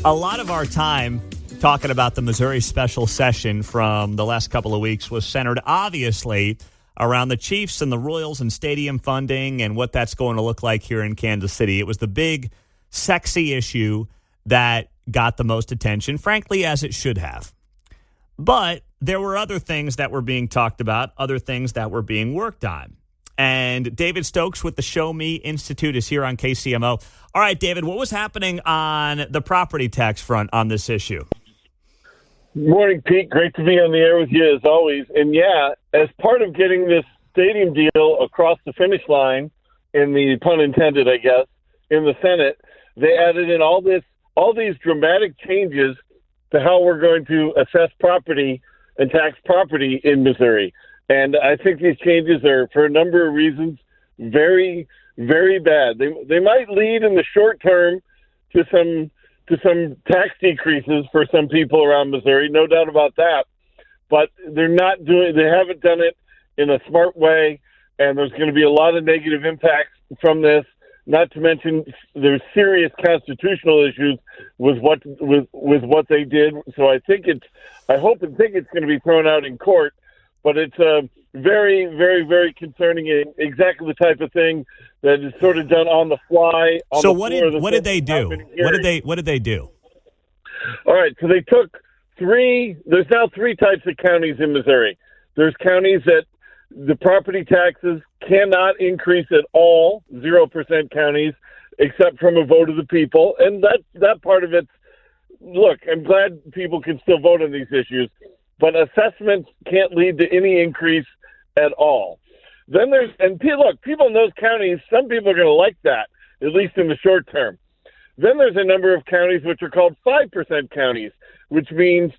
A lot of our time talking about the Missouri special session from the last couple of weeks was centered, obviously, around the Chiefs and the Royals and stadium funding and what that's going to look like here in Kansas City. It was the big, sexy issue that got the most attention, frankly, as it should have. But there were other things that were being talked about, other things that were being worked on. And David Stokes with the Show Me Institute is here on KCMO. All right, David, what was happening on the property tax front on this issue? Morning, Pete. Great to be on the air with you as always. And yeah, as part of getting this stadium deal across the finish line, in the pun intended, I guess, in the Senate, they added in all these dramatic changes to how we're going to assess property and tax property in Missouri. And I think these changes are, for a number of reasons, very, very bad. They might lead in the short term to some tax decreases for some people around Missouri, no doubt about that. But they haven't done it in a smart way, and there's going to be a lot of negative impacts from this. Not to mention there's serious constitutional issues with what they did. So I hope and think it's going to be thrown out in court. But it's very, very, very concerning and exactly the type of thing that is sort of done on the fly. So what did they do? What did they do? All right, so they took there's now three types of counties in Missouri. There's counties that the property taxes cannot increase at all, 0% counties, except from a vote of the people. And that part of it, look, I'm glad people can still vote on these issues, but assessments can't lead to any increase at all. Then people in those counties, some people are going to like that, at least in the short term. Then there's a number of counties which are called 5% counties, which means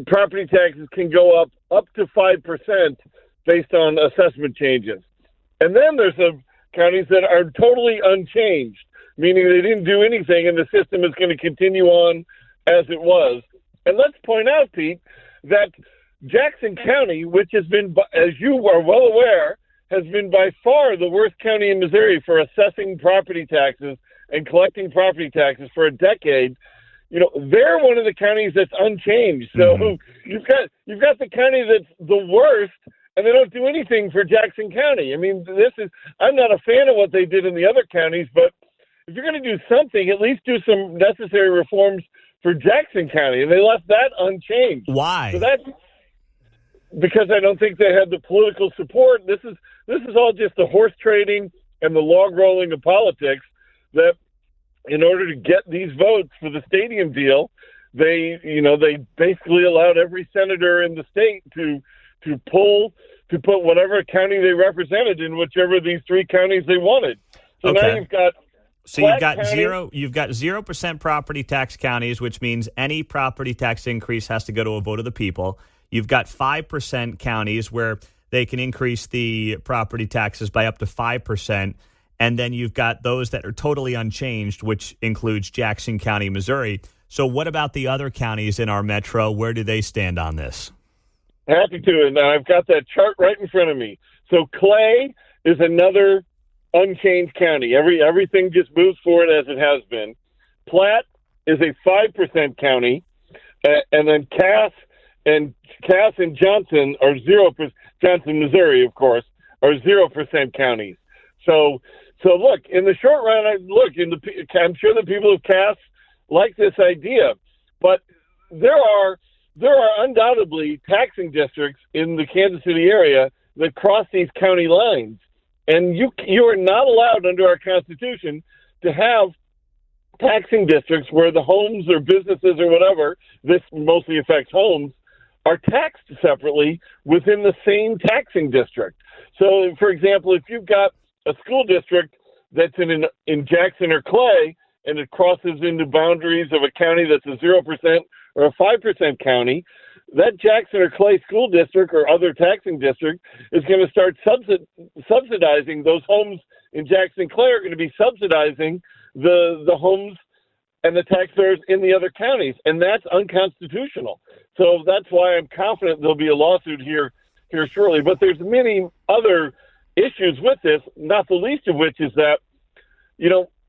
property taxes can go up to 5% based on assessment changes. And then there's some counties that are totally unchanged, meaning they didn't do anything and the system is going to continue on as it was. And let's point out, Pete, that Jackson County, which has been, as you are well aware, has been by far the worst county in Missouri for assessing property taxes and collecting property taxes for a decade. You know, they're one of the counties that's unchanged. So you've got the county that's the worst, and they don't do anything for Jackson County. I mean, I'm not a fan of what they did in the other counties, but if you're going to do something, at least do some necessary reforms for Jackson County, and they left that unchanged. Why? So that's because I don't think they had the political support. This is all just the horse trading and the log rolling of politics. That in order to get these votes for the stadium deal, they basically allowed every senator in the state to put whatever county they represented in whichever of these three counties they wanted. So okay. Now you've got. So you've got 0% property tax counties, which means any property tax increase has to go to a vote of the people. You've got 5% counties where they can increase the property taxes by up to 5%. And then you've got those that are totally unchanged, which includes Jackson County, Missouri. So what about the other counties in our metro? Where do they stand on this? Happy to. And I've got that chart right in front of me. So Clay is another unchanged county. Everything just moves forward as it has been. Platte is a 5% county, and then Cass and Johnson are 0%. Johnson, Missouri, of course, are 0% counties. So look, in the short run, I'm sure the people of Cass like this idea, but there are undoubtedly taxing districts in the Kansas City area that cross these county lines. And you are not allowed under our Constitution to have taxing districts where the homes or businesses or whatever, this mostly affects homes, are taxed separately within the same taxing district. So, for example, if you've got a school district that's in Jackson or Clay and it crosses into boundaries of a county that's a 0% or a 5% county, that Jackson or Clay school district or other taxing district is going to start subsidizing those homes in Jackson and Clay are going to be subsidizing the homes and the taxpayers in the other counties, and that's unconstitutional. So that's why I'm confident there'll be a lawsuit here shortly. But there's many other issues with this, not the least of which is that,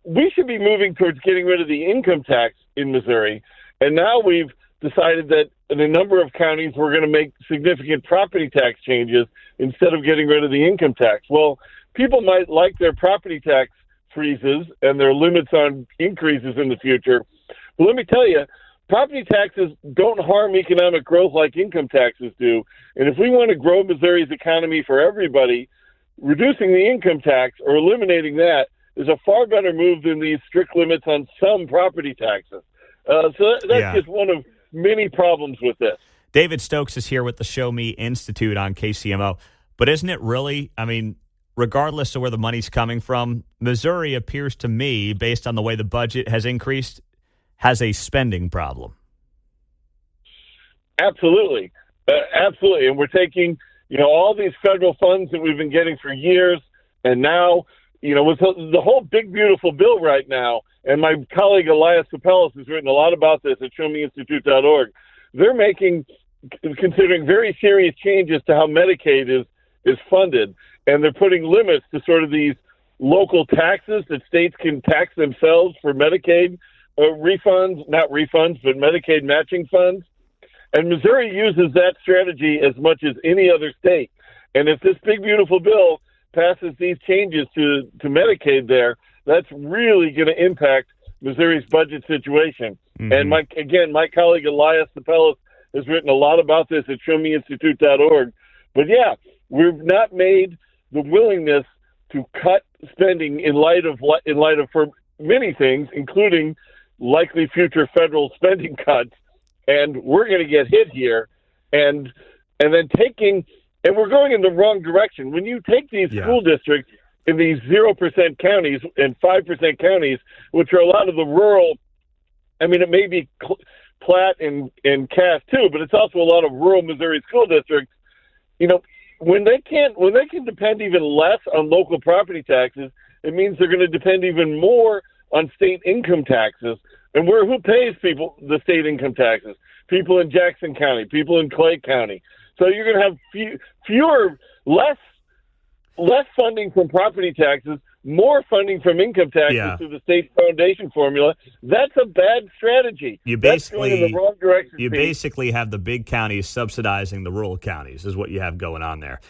we should be moving towards getting rid of the income tax in Missouri. And now we've decided that in a number of counties, we're going to make significant property tax changes instead of getting rid of the income tax. Well, people might like their property tax freezes and their limits on increases in the future. But let me tell you, property taxes don't harm economic growth like income taxes do. And if we want to grow Missouri's economy for everybody, reducing the income tax or eliminating that is a far better move than these strict limits on some property taxes. So that's just one of many problems with this. David Stokes is here with the Show Me Institute on KCMO. But isn't it really, I mean, regardless of where the money's coming from, Missouri appears to me, based on the way the budget has increased, has a spending problem. Absolutely. Absolutely. And we're taking, all these federal funds that we've been getting for years, and now, with the whole big, beautiful bill right now, and my colleague Elias Capellas has written a lot about this at showmeinstitute.org, they're considering very serious changes to how Medicaid is funded, and they're putting limits to sort of these local taxes that states can tax themselves for Medicaid not refunds, but Medicaid matching funds. And Missouri uses that strategy as much as any other state. And if this big, beautiful bill passes these changes to Medicaid there, that's really going to impact Missouri's budget situation. Mm-hmm. And my colleague Elias Capellas has written a lot about this at showmeinstitute.org. But we've not made the willingness to cut spending in light of for many things, including likely future federal spending cuts, and we're going to get hit here, and then we're going in the wrong direction. When you take these school districts in these 0% counties and 5% counties, which are a lot of the rural, it may be Platte and Cass too, but it's also a lot of rural Missouri school districts. When they can depend even less on local property taxes, it means they're going to depend even more on state income taxes. And who pays people the state income taxes? People in Jackson County, people in Clay County. So you're going to have less funding from property taxes, more funding from income taxes through the state foundation formula. That's a bad strategy. That's going in the wrong direction. You basically have the big counties subsidizing the rural counties is what you have going on there.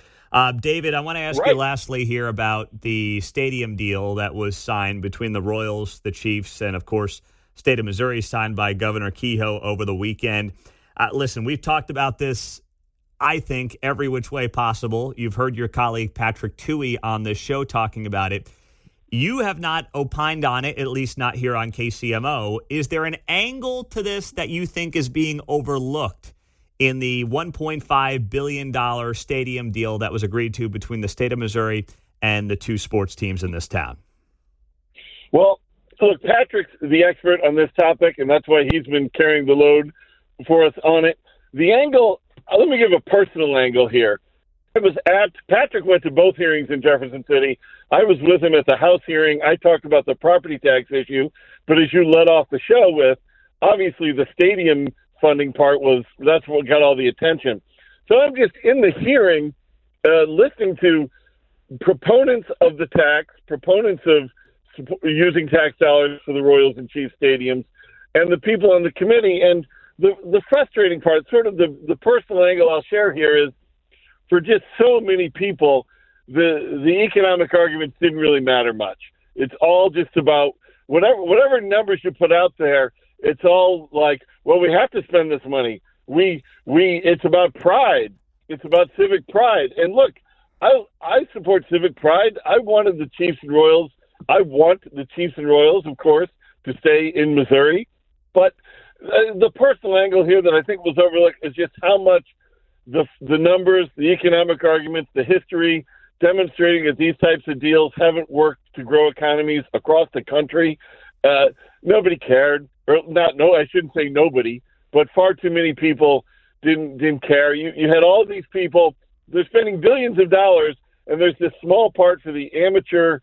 David, I want to ask you lastly here about the stadium deal that was signed between the Royals, the Chiefs, and, of course, state of Missouri, signed by Governor Kehoe over the weekend. Listen, we've talked about this, I think, every which way possible. You've heard your colleague Patrick Tuohy on this show talking about it. You have not opined on it, at least not here on KCMO. Is there an angle to this that you think is being overlooked in the $1.5 billion stadium deal that was agreed to between the state of Missouri and the two sports teams in this town? Well, look, Patrick's the expert on this topic, and that's why he's been carrying the load for us on it. The angle, let me give a personal angle here. Patrick went to both hearings in Jefferson City. I was with him at the House hearing. I talked about the property tax issue, but as you led off the show with, obviously the stadium funding part that's what got all the attention. So I'm just in the hearing, listening to proponents of the tax, proponents of using tax dollars for the Royals and Chiefs stadiums, and the people on the committee. And the frustrating part, sort of the personal angle I'll share here, is for just so many people, the economic arguments didn't really matter much. It's all just about whatever numbers you put out there. It's all like, well, we have to spend this money. It's about pride. It's about civic pride. And look, I support civic pride. I want the Chiefs and Royals, of course, to stay in Missouri. But the personal angle here that I think was overlooked is just how much the numbers, the economic arguments, the history demonstrating that these types of deals haven't worked to grow economies across the country. Nobody cared. I shouldn't say nobody, but far too many people didn't care. You had all these people, they're spending billions of dollars, and there's this small part for the amateur,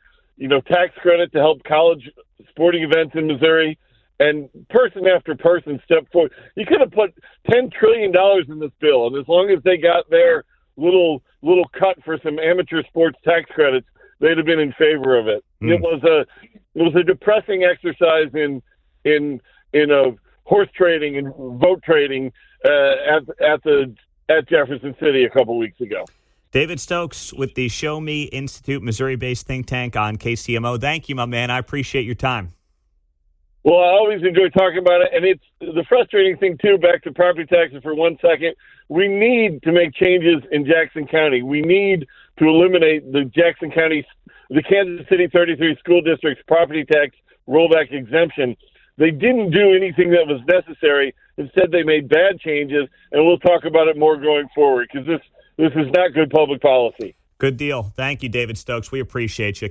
tax credit to help college sporting events in Missouri. And person after person stepped forward. You could have put $10 trillion in this bill, and as long as they got their little cut for some amateur sports tax credits, they'd have been in favor of it. It was a depressing exercise in horse trading and vote trading at Jefferson City a couple weeks ago. David Stokes with the Show Me Institute, Missouri-based think tank on KCMO. Thank you, my man. I appreciate your time. Well, I always enjoy talking about it, and it's the frustrating thing, too, back to property taxes for 1 second. We need to make changes in Jackson County. We need to eliminate the Kansas City 33 school district's property tax rollback exemption. They didn't do anything that was necessary. Instead, they made bad changes, and we'll talk about it more going forward because this is not good public policy. Good deal. Thank you, David Stokes. We appreciate you.